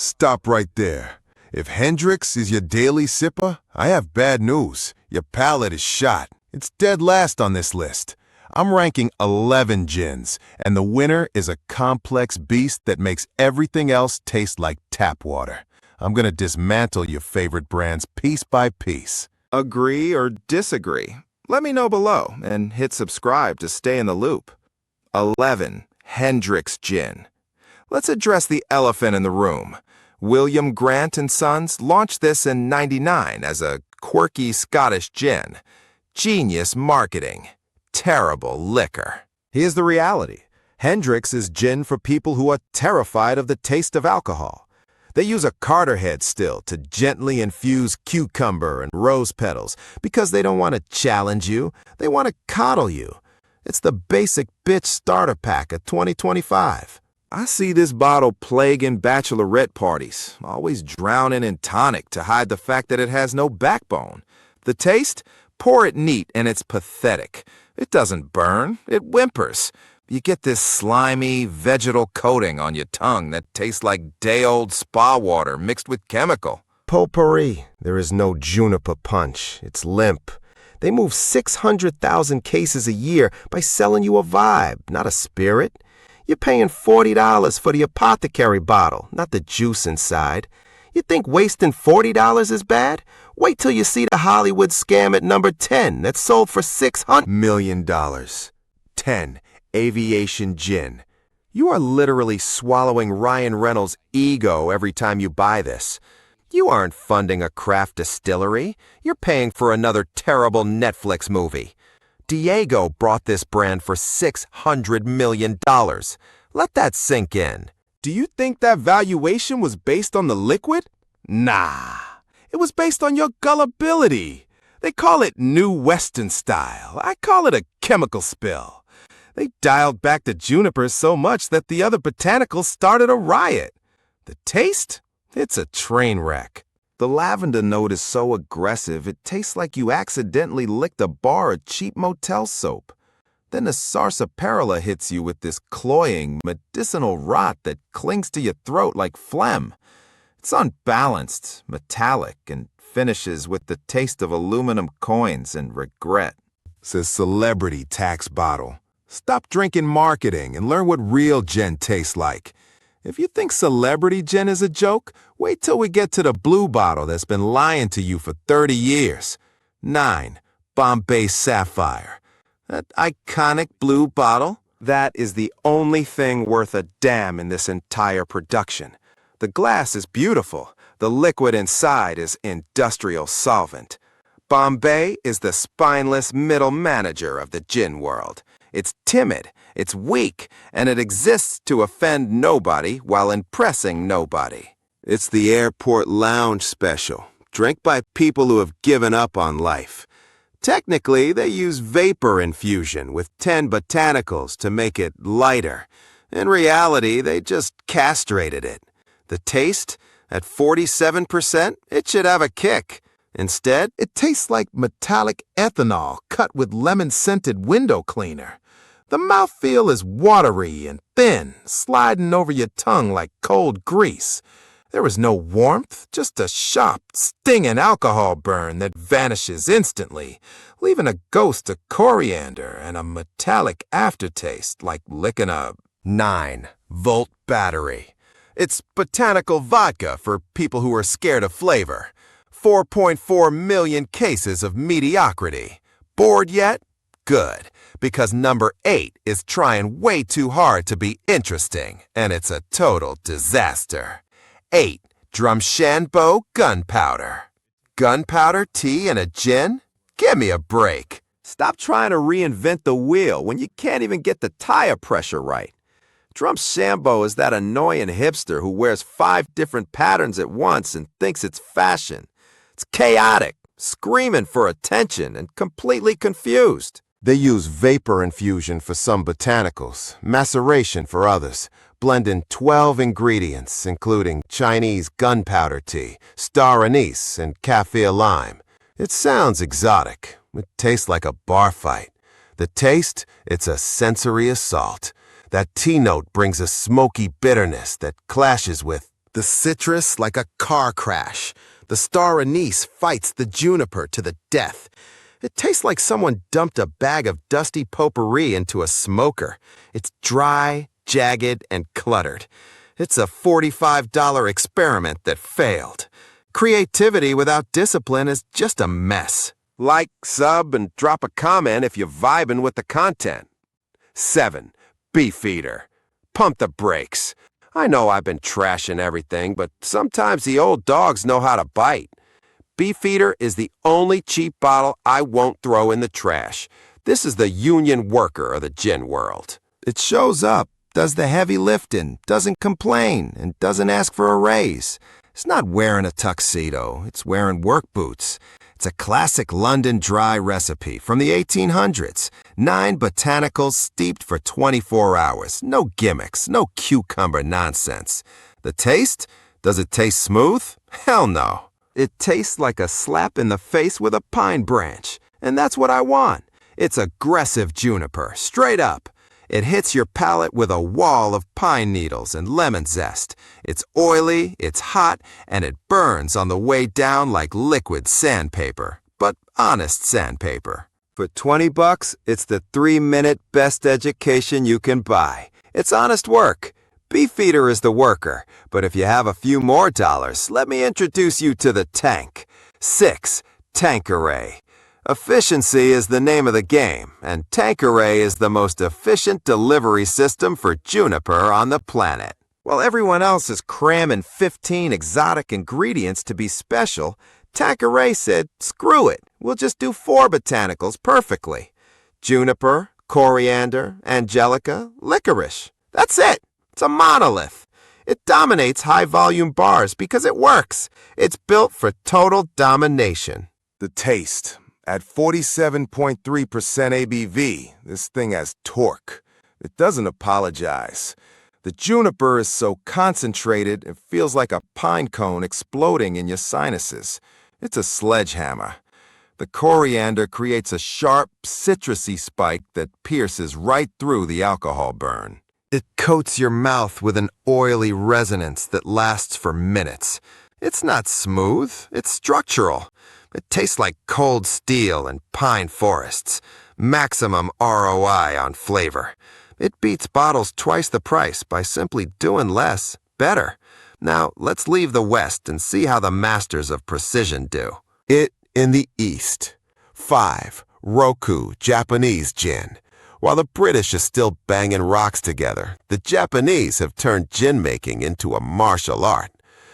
Stop right there. If Hendrick's is your daily sipper, I have bad news. Your palate is shot. It's dead last on this list. I'm ranking 11 gins, and the winner is a complex beast that makes everything else taste like tap water. I'm gonna dismantle your favorite brands piece by piece. Agree or disagree? Let me know below and hit subscribe to stay in the loop. 11. Hendrick's Gin. Let's address the elephant in the room. William Grant & Sons launched this in '99 as a quirky Scottish gin. Genius marketing. Terrible liquor. Here's the reality. Hendrick's is gin for people who are terrified of the taste of alcohol. They use a Carter head still to gently infuse cucumber and rose petals because they don't want to challenge you. They want to coddle you. It's the basic bitch starter pack of 2025. I see this bottle plaguing bachelorette parties, always drowning in tonic to hide the fact that it has no backbone. The taste? Pour it neat and it's pathetic. It doesn't burn, it whimpers. You get this slimy, vegetal coating on your tongue that tastes like day-old spa water mixed with chemical. Potpourri. There is no juniper punch. It's limp. They move 600,000 cases a year by selling you a vibe, not a spirit. You're paying $40 for the apothecary bottle, not the juice inside. You think wasting $40 is bad? Wait till you see the Hollywood scam at number 10 that sold for $600 million. 10. Aviation Gin. You are literally swallowing Ryan Reynolds' ego every time you buy this. You aren't funding a craft distillery. You're paying for another terrible Netflix movie. Diego brought this brand for $600 million. Let that sink in. Do you think that valuation was based on the liquid? Nah. It was based on your gullibility. They call it New Western style. I call it a chemical spill. They dialed back the juniper so much that the other botanicals started a riot. The taste? It's a train wreck. The lavender note is so aggressive, it tastes like you accidentally licked a bar of cheap motel soap. Then the sarsaparilla hits you with this cloying, medicinal rot that clings to your throat like phlegm. It's unbalanced, metallic, and finishes with the taste of aluminum coins and regret. Says celebrity tax bottle. Stop drinking marketing and learn what real gin tastes like. If you think celebrity gin is a joke, wait till we get to the blue bottle that's been lying to you for 30 years. 9. Bombay Sapphire. That iconic blue bottle? That is the only thing worth a damn in this entire production. The glass is beautiful. The liquid inside is industrial solvent. Bombay is the spineless middle manager of the gin world. It's timid, it's weak, and it exists to offend nobody while impressing nobody. It's the airport lounge special. Drink by people who have given up on life. Technically, they use vapor infusion with 10 botanicals to make it lighter. In reality, they just castrated it. The taste? At 47%, it should have a kick. Instead, it tastes like metallic ethanol cut with lemon-scented window cleaner. The mouthfeel is watery and thin, sliding over your tongue like cold grease. There is no warmth, just a sharp, stinging alcohol burn that vanishes instantly, leaving a ghost of coriander and a metallic aftertaste like licking a 9-volt battery. It's botanical vodka for people who are scared of flavor. 4.4 million cases of mediocrity. Bored yet? Good, because number 8 is trying way too hard to be interesting, and it's a total disaster. 8. Drumshanbo Gunpowder. Gunpowder tea and a gin? Give me a break. Stop trying to reinvent the wheel when you can't even get the tire pressure right. Drumshanbo is that annoying hipster who wears 5 different patterns at once and thinks it's fashion. It's chaotic, screaming for attention, and completely confused. They use vapor infusion for some botanicals, maceration for others, blending 12 ingredients, including Chinese gunpowder tea, star anise, and kaffir lime. It sounds exotic. It tastes like a bar fight. The taste? It's a sensory assault. That tea note brings a smoky bitterness that clashes with The citrus like a car crash. The star anise fights the juniper to the death. It tastes like someone dumped a bag of dusty potpourri into a smoker. It's dry, jagged, and cluttered. It's a $45 experiment that failed. Creativity without discipline is just a mess. Like, sub, and drop a comment if you're vibing with the content. 7. Beefeater. Pump the brakes. I know I've been trashing everything, but sometimes the old dogs know how to bite. Beefeater is the only cheap bottle I won't throw in the trash. This is the union worker of the gin world. It shows up, does the heavy lifting, doesn't complain, and doesn't ask for a raise. It's not wearing a tuxedo, it's wearing work boots. It's a classic London dry recipe from the 1800s. 9 botanicals steeped for 24 hours. No gimmicks, no cucumber nonsense. The taste? Does it taste smooth? Hell no. It tastes like a slap in the face with a pine branch. And that's what I want. It's aggressive juniper, straight up. It hits your palate with a wall of pine needles and lemon zest. It's oily, it's hot, and it burns on the way down like liquid sandpaper. But honest sandpaper. For $20, it's the 3-minute best education you can buy. It's honest work. Beefeater is the worker, but if you have a few more dollars, let me introduce you to the tank. 6. Tanqueray. Efficiency is the name of the game, and Tanqueray is the most efficient delivery system for juniper on the planet. While everyone else is cramming 15 exotic ingredients to be special, Tanqueray said, screw it, we'll just do 4 botanicals perfectly. Juniper, coriander, angelica, licorice. That's it. It's a monolith. It dominates high-volume bars because it works. It's built for total domination. The taste. At 47.3% ABV, this thing has torque. It doesn't apologize. The juniper is so concentrated, it feels like a pine cone exploding in your sinuses. It's a sledgehammer. The coriander creates a sharp, citrusy spike that pierces right through the alcohol burn. It coats your mouth with an oily resonance that lasts for minutes. It's not smooth, it's structural. It tastes like cold steel and pine forests. Maximum ROI on flavor. It beats bottles twice the price by simply doing less, better. Now, let's leave the West and see how the masters of precision do. It in the East. 5. Roku Japanese gin. While the British are still banging rocks together, the Japanese have turned gin making into a martial art.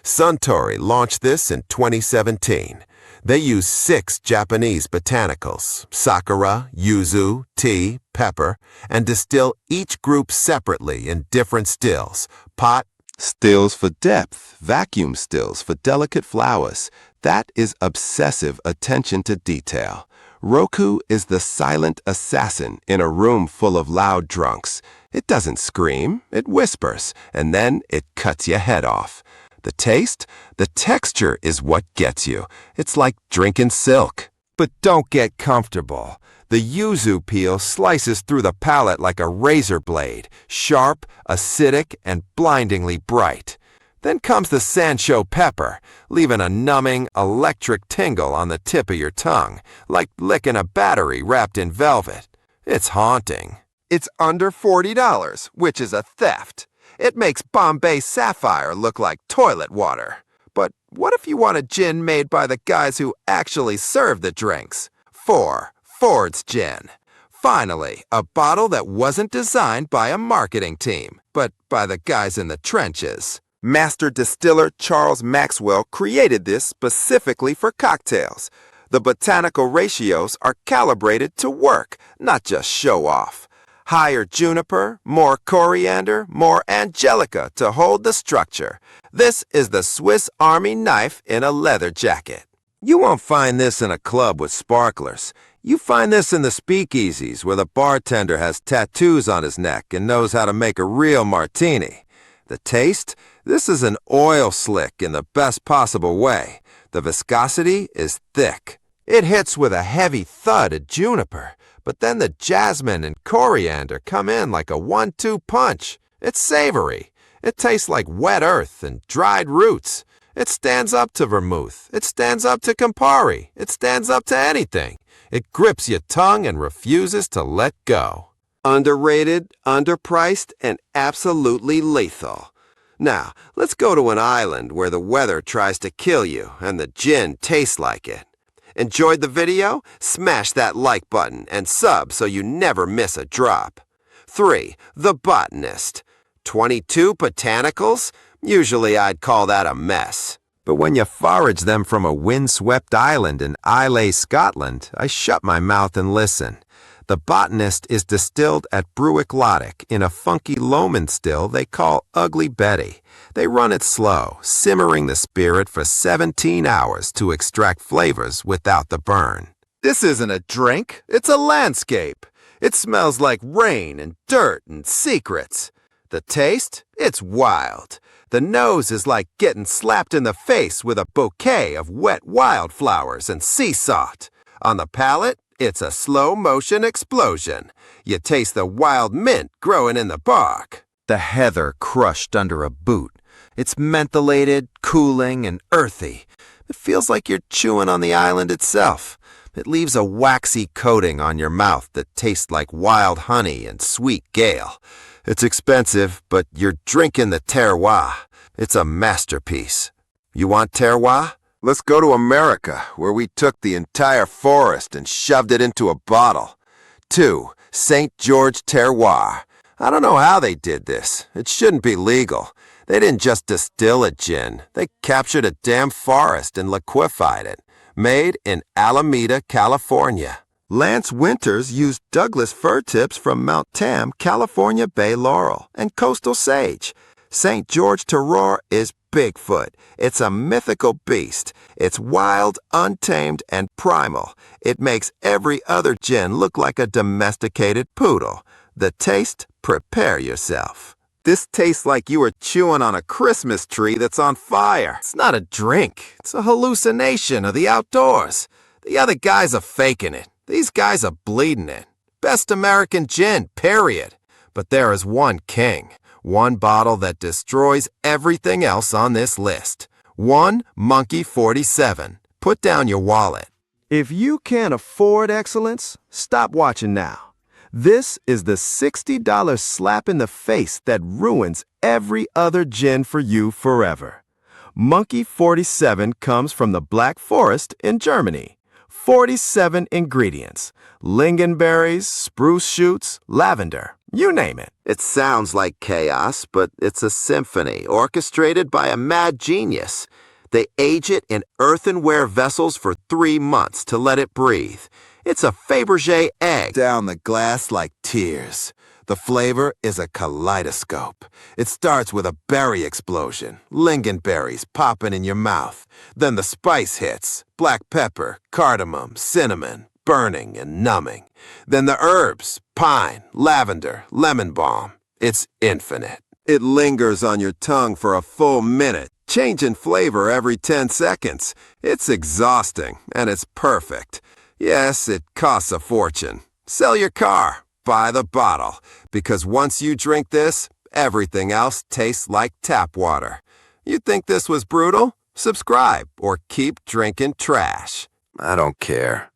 Suntory launched this in 2017. They use 6 Japanese botanicals, sakura, yuzu, tea, pepper, and distill each group separately in different stills. Pot stills for depth, vacuum stills for delicate flowers. That is obsessive attention to detail. Roku is the silent assassin in a room full of loud drunks. It doesn't scream, it whispers, and then it cuts your head off. The taste? The texture is what gets you. It's like drinking silk. But don't get comfortable. The yuzu peel slices through the palate like a razor blade, sharp, acidic, and blindingly bright. Then comes the sansho pepper, leaving a numbing, electric tingle on the tip of your tongue, like licking a battery wrapped in velvet. It's haunting. It's under $40, which is a theft. It makes Bombay Sapphire look like toilet water. But what if you want a gin made by the guys who actually serve the drinks? 4. Ford's Gin. Finally, a bottle that wasn't designed by a marketing team, but by the guys in the trenches. Master distiller Charles Maxwell created this specifically for cocktails. The botanical ratios are calibrated to work, not just show off. Higher juniper, more coriander, more angelica to hold the structure. This is the Swiss Army knife in a leather jacket. You won't find this in a club with sparklers. You find this in the speakeasies where the bartender has tattoos on his neck and knows how to make a real martini. The taste? This is an oil slick in the best possible way. The viscosity is thick. It hits with a heavy thud of juniper. But then the jasmine and coriander come in like a 1-2 punch. It's savory. It tastes like wet earth and dried roots. It stands up to vermouth. It stands up to Campari. It stands up to anything. It grips your tongue and refuses to let go. Underrated, underpriced, and absolutely lethal. Now, let's go to an island where the weather tries to kill you and the gin tastes like it. Enjoyed the video? Smash that like button and sub so you never miss a drop. 3. The Botanist. 22 botanicals? Usually I'd call that a mess. But when you forage them from a windswept island in Islay, Scotland, I shut my mouth and listen. The Botanist is distilled at Bruick Lotic in a funky Loman still they call Ugly Betty. They run it slow, simmering the spirit for 17 hours to extract flavors without the burn. This isn't a drink, it's a landscape. It smells like rain and dirt and secrets. The taste? It's wild. The nose is like getting slapped in the face with a bouquet of wet wildflowers and sea salt. On the palate, it's a slow-motion explosion. You taste the wild mint growing in the bark. The heather crushed under a boot. It's mentholated, cooling, and earthy. It feels like you're chewing on the island itself. It leaves a waxy coating on your mouth that tastes like wild honey and sweet gale. It's expensive, but you're drinking the terroir. It's a masterpiece. You want terroir? Let's go to America, where we took the entire forest and shoved it into a bottle. 2. St. George Terroir. I don't know how they did this. It shouldn't be legal. They didn't just distill a gin. They captured a damn forest and liquefied it. Made in Alameda, California. Lance Winters used Douglas fir tips from Mount Tam, California Bay Laurel, and coastal sage. St. George Terroir is Bigfoot. It's a mythical beast. It's wild, untamed, and primal. It makes every other gin look like a domesticated poodle. The taste? Prepare yourself. This tastes like you were chewing on a Christmas tree that's on fire. It's not a drink. It's a hallucination of the outdoors. The other guys are faking it. These guys are bleeding it. Best American gin, period. But there is one king. One bottle that destroys everything else on this list. One Monkey 47. Put down your wallet. If you can't afford excellence, stop watching now. This is the $60 slap in the face that ruins every other gin for you forever. Monkey 47 comes from the Black Forest in Germany. 47 ingredients: lingonberries, spruce shoots, lavender, you name it. It sounds like chaos, but it's a symphony orchestrated by a mad genius. They age it in earthenware vessels for 3 months to let it breathe. It's a Fabergé egg down the glass like tears. The flavor is a kaleidoscope. It starts with a berry explosion, lingonberries popping in your mouth. Then the spice hits, black pepper, cardamom, cinnamon, burning and numbing. Then the herbs, pine, lavender, lemon balm. It's infinite. It lingers on your tongue for a full minute, changing flavor every 10 seconds. It's exhausting, and it's perfect. Yes, it costs a fortune. Sell your car. Buy the bottle, because once you drink this, everything else tastes like tap water. You think this was brutal? Subscribe or keep drinking trash. I don't care.